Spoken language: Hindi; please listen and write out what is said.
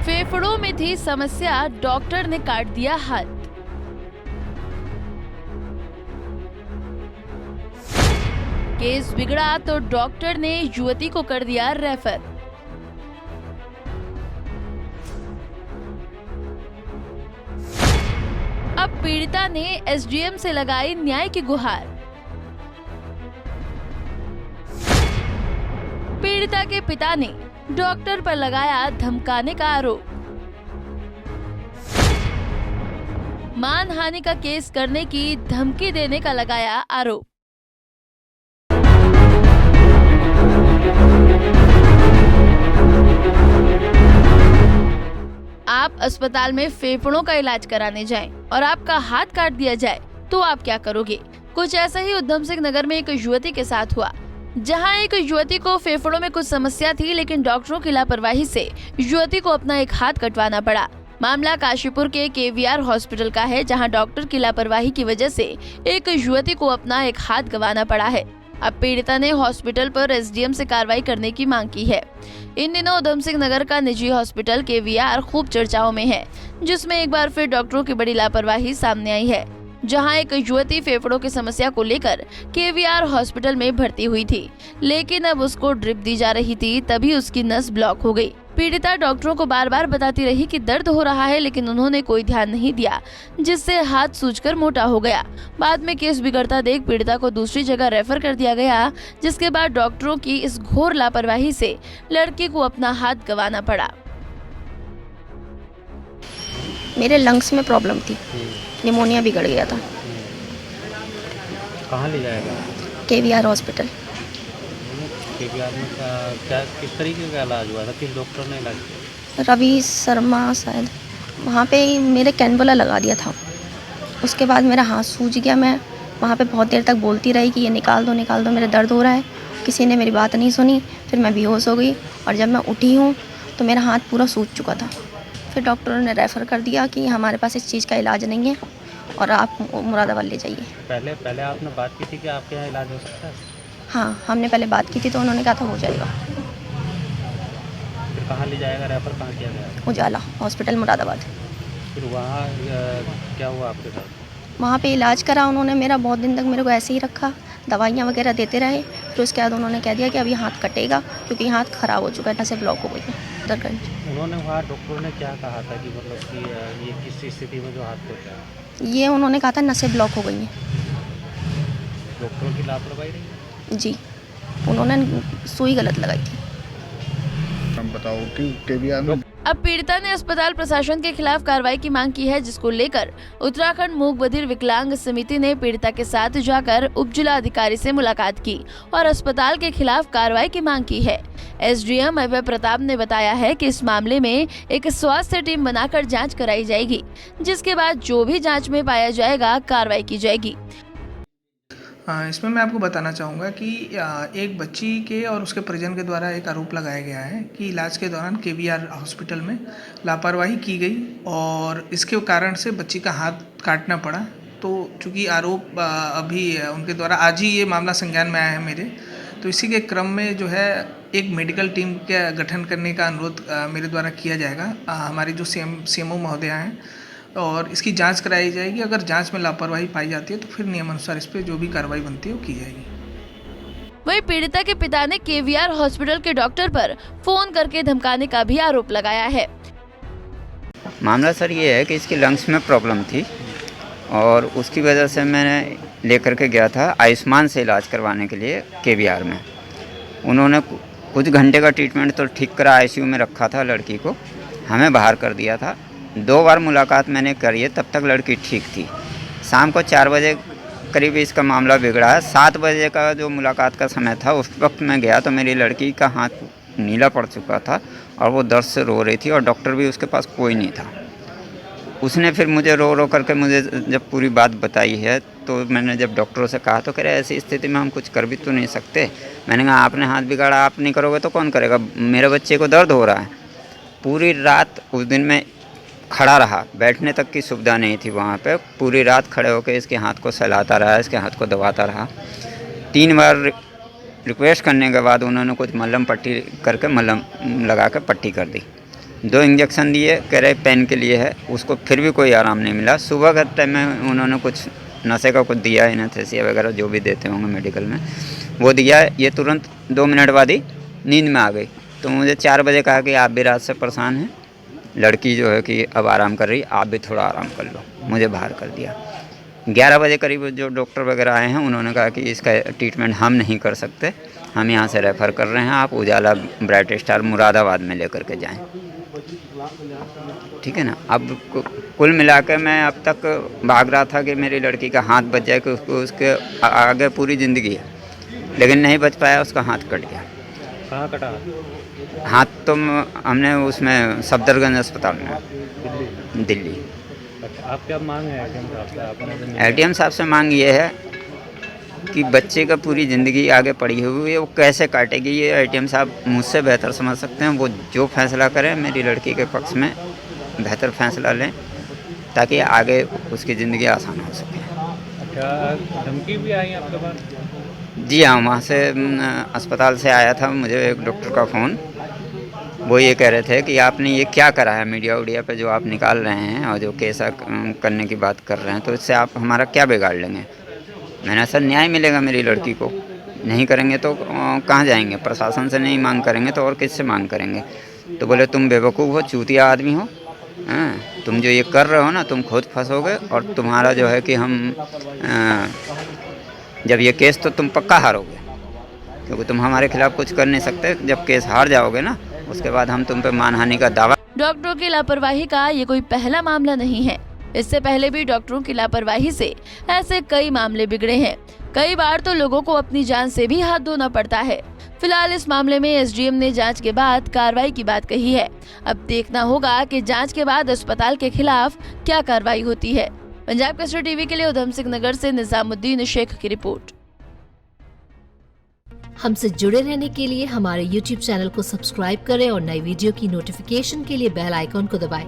फेफड़ों में थी समस्या, डॉक्टर ने काट दिया हाथ। केस बिगड़ा तो डॉक्टर ने युवती को कर दिया रेफर। अब पीड़िता ने एसडीएम से लगाई न्याय की गुहार। पीड़िता के पिता ने डॉक्टर पर लगाया धमकाने का आरोप। मानहानि का केस करने की धमकी देने का लगाया आरोप। आप अस्पताल में फेफड़ों का इलाज कराने जाएं और आपका हाथ काट दिया जाए तो आप क्या करोगे? कुछ ऐसा ही उधम सिंह नगर में एक युवती के साथ हुआ, जहां एक युवती को फेफड़ों में कुछ समस्या थी, लेकिन डॉक्टरों की लापरवाही से युवती को अपना एक हाथ कटवाना पड़ा। मामला काशीपुर के केवीआर हॉस्पिटल का है, जहां डॉक्टर की लापरवाही की वजह से एक युवती को अपना एक हाथ गंवाना पड़ा है। अब पीड़िता ने हॉस्पिटल पर एसडीएम से कार्रवाई करने की मांग की है। इन दिनों उधम सिंह नगर का निजी हॉस्पिटल केवीआर खूब चर्चाओं में है, जिसमें एक बार फिर डॉक्टरों की बड़ी लापरवाही सामने आई है। जहां एक युवती फेफड़ों की समस्या को लेकर केवीआर हॉस्पिटल में भर्ती हुई थी, लेकिन अब उसको ड्रिप दी जा रही थी, तभी उसकी नस ब्लॉक हो गई। पीड़िता डॉक्टरों को बार बार बताती रही कि दर्द हो रहा है, लेकिन उन्होंने कोई ध्यान नहीं दिया, जिससे हाथ सूजकर मोटा हो गया। बाद में केस बिगड़ता देख पीड़िता को दूसरी जगह रेफर कर दिया गया, जिसके बाद डॉक्टरों की इस घोर लापरवाही से लड़की को अपना हाथ गंवाना पड़ा। मेरे लंग्स में प्रॉब्लम थी, निमोनिया बिगड़ गया था। कहाँ ले जाएगा? KVR hospital. केवीआर में क्या किस तरीके का इलाज हुआ था? किस डॉक्टर ने इलाज किया? रवि शर्मा शायद। वहाँ पे मेरे कैनबुला लगा दिया था। उसके बाद मेरा हाथ सूज गया। मैं वहाँ पे बहुत देर तक बोलती रही कि ये निकाल दो, मेरा दर्द हो रहा है। किसी ने मेरी बात नहीं सुनी। फिर मैं बेहोश हो गई और जब मैं उठी हूँ तो मेरा हाथ पूरा सूज चुका था। फिर डॉक्टरों ने रेफ़र कर दिया कि हमारे पास इस चीज़ का इलाज नहीं है और आप मुरादाबाद ले जाइए। पहले आपने बात की थी कि आपके यहाँ इलाज हो सकता है? हाँ, हमने पहले बात की थी तो उन्होंने कहा था हो जाएगा। फिर कहाँ ले जाएगा? रेफर कहाँ किया गया? उजाला हॉस्पिटल मुरादाबाद। फिर वहाँ क्या हुआ आपके साथ? वहाँ पे इलाज करा उन्होंने मेरा। बहुत दिन तक मेरे को ऐसे ही रखा, दवाइयाँ वगैरह देते रहे। फिर उसके बाद उन्होंने कह दिया कि अभी हाथ कटेगा, क्योंकि हाथ ख़राब हो चुका है, नसें ब्लॉक हो गई है दरगंज। उन्होंने वहाँ डॉक्टर ने क्या कहा था कि मतलब कि ये किस स्थिति में जो हाथ टूटा है? ये उन्होंने कहा था नसें ब्लॉक हो गई हैं। डॉक्टरों की लापरवाही रही? जी, उन्होंने सुई गलत लगाई थी। हम बताओ कि केवीआर में अब पीड़िता ने अस्पताल प्रशासन के खिलाफ कार्रवाई की मांग की है, जिसको लेकर उत्तराखंड मूक बधिर विकलांग समिति ने पीड़िता के साथ जाकर उप जिला अधिकारी से मुलाकात की और अस्पताल के खिलाफ कार्रवाई की मांग की है। एसडीएम अभय प्रताप ने बताया है कि इस मामले में एक स्वास्थ्य टीम बनाकर जांच कराई जाएगी, जिसके बाद जो भी जांच में पाया जाएगा कार्रवाई की जाएगी। इसमें मैं आपको बताना चाहूँगा कि एक बच्ची के और उसके परिजन के द्वारा एक आरोप लगाया गया है कि इलाज के दौरान केवीआर हॉस्पिटल में लापरवाही की गई और इसके कारण से बच्ची का हाथ काटना पड़ा। तो चूँकि आरोप अभी उनके द्वारा आज ही ये मामला संज्ञान में आया है मेरे, तो इसी के क्रम में जो है एक मेडिकल टीम का गठन करने का अनुरोध मेरे द्वारा किया जाएगा। हमारी जो सीएमओ महोदया हैं, और इसकी जांच कराई जाएगी। अगर जांच में लापरवाही पाई जाती है तो फिर नियमानुसार इस पर जो भी कार्रवाई बनती है वो की जाएगी। वहीं पीड़िता के पिता ने केवीआर हॉस्पिटल के डॉक्टर पर फोन करके धमकाने का भी आरोप लगाया है। मामला सर ये है कि इसकी लंग्स में प्रॉब्लम थी और उसकी वजह से मैंने लेकर के गया था आयुष्मान से इलाज करवाने के लिए केवीआर में। उन्होंने कुछ घंटे का ट्रीटमेंट तो ठीक करा, आईसीयू में रखा था लड़की को, हमें बाहर कर दिया था। 2 बार मुलाकात मैंने करी है, तब तक लड़की ठीक थी। शाम को 4 बजे करीब इसका मामला बिगड़ा है। 7 बजे का जो मुलाकात का समय था, उस वक्त मैं गया तो मेरी लड़की का हाथ नीला पड़ चुका था और वो दर्द से रो रही थी और डॉक्टर भी उसके पास कोई नहीं था। उसने फिर मुझे रो रो करके मुझे जब पूरी बात बताई है, तो मैंने जब डॉक्टरों से कहा तो कह रहे ऐसी स्थिति में हम कुछ कर भी तो नहीं सकते। मैंने कहा आपने हाथ बिगाड़ा, आप नहीं करोगे तो कौन करेगा? मेरे बच्चे को दर्द हो रहा है। पूरी रात उस दिन मैं खड़ा रहा, बैठने तक की सुविधा नहीं थी वहाँ पे। पूरी रात खड़े होकर इसके हाथ को सहलाता रहा, इसके हाथ को दबाता रहा। 3 बार रिक्वेस्ट करने के बाद उन्होंने कुछ मलहम पट्टी करके मलहम लगा के पट्टी कर दी। 2 इंजेक्शन दिए, कह रहे पेन के लिए है, उसको फिर भी कोई आराम नहीं मिला। सुबह के टाइम में उन्होंने कुछ नशे का कुछ दिया, एनेस्थीसिया वगैरह जो भी देते होंगे मेडिकल में, वो दिया। ये तुरंत 2 मिनट बाद ही नींद में आ गई। तो मुझे 4 बजे कहा कि आप भी रात से परेशान हैं, लड़की जो है कि अब आराम कर रही, आप भी थोड़ा आराम कर लो। मुझे बाहर कर दिया। 11 बजे करीब जो डॉक्टर वगैरह आए हैं, उन्होंने कहा कि इसका ट्रीटमेंट हम नहीं कर सकते, हम यहाँ से रेफ़र कर रहे हैं, आप उजाला ब्राइट स्टार मुरादाबाद में लेकर के जाएं। ठीक है ना। अब कुल मिला के मैं अब तक भाग रहा था कि मेरी लड़की का हाथ बच जाए, कि उसको उसके आगे पूरी ज़िंदगी है, लेकिन नहीं बच पाया, उसका हाथ कट गया। कहाँ कटा? हाथ तो हमने उसमें सफदरगंज अस्पताल में, दिल्ली। अच्छा, आप क्या मांग है एटीएम साहब से? आपने एटीएम साहब से मांग ये है कि बच्चे का पूरी ज़िंदगी आगे पड़ी हुई है, वो कैसे काटेगी, ये एटीएम साहब मुझसे बेहतर समझ सकते हैं। वो जो फैसला करें मेरी लड़की के पक्ष में बेहतर फैसला लें, ताकि आगे उसकी ज़िंदगी आसान हो सके। अच्छा, धमकी भी आई आपके पास? जी हाँ, वहाँ से अस्पताल से आया था मुझे एक डॉक्टर का फ़ोन। वो ये कह रहे थे कि आपने ये क्या करा है, मीडिया उडिया पे जो आप निकाल रहे हैं और जो केस करने की बात कर रहे हैं, तो इससे आप हमारा क्या बिगाड़ लेंगे। मैंने सर न्याय मिलेगा मेरी लड़की को, नहीं करेंगे तो कहाँ जाएंगे, प्रशासन से नहीं मांग करेंगे तो और किससे मांग करेंगे। तो बोले तुम बेवकूफ़ हो, चूतिया आदमी हो, तुम जो ये कर रहे हो ना, तुम खुद फंसोगे, और तुम्हारा जो है कि हम जब ये केस तो तुम पक्का हारोगे, क्योंकि तुम हमारे खिलाफ कुछ कर नहीं सकते। जब केस हार जाओगे ना, उसके बाद हम तुम पे मानहानि का दावा। डॉक्टरों की लापरवाही का ये कोई पहला मामला नहीं है। इससे पहले भी डॉक्टरों की लापरवाही से ऐसे कई मामले बिगड़े हैं। कई बार तो लोगों को अपनी जान से भी हाथ धोना पड़ता है। फिलहाल इस मामले में एसडीएम ने जांच के बाद कार्रवाई की बात कही है। अब देखना होगा कि जांच के बाद अस्पताल के खिलाफ क्या कार्रवाई होती है। पंजाब केसरी टीवी के लिए उधम सिंह नगर से निजामुद्दीन शेख की रिपोर्ट। हमसे जुड़े रहने के लिए हमारे YouTube चैनल को सब्सक्राइब करें और नई वीडियो की नोटिफिकेशन के लिए बेल आइकॉन को दबाएं।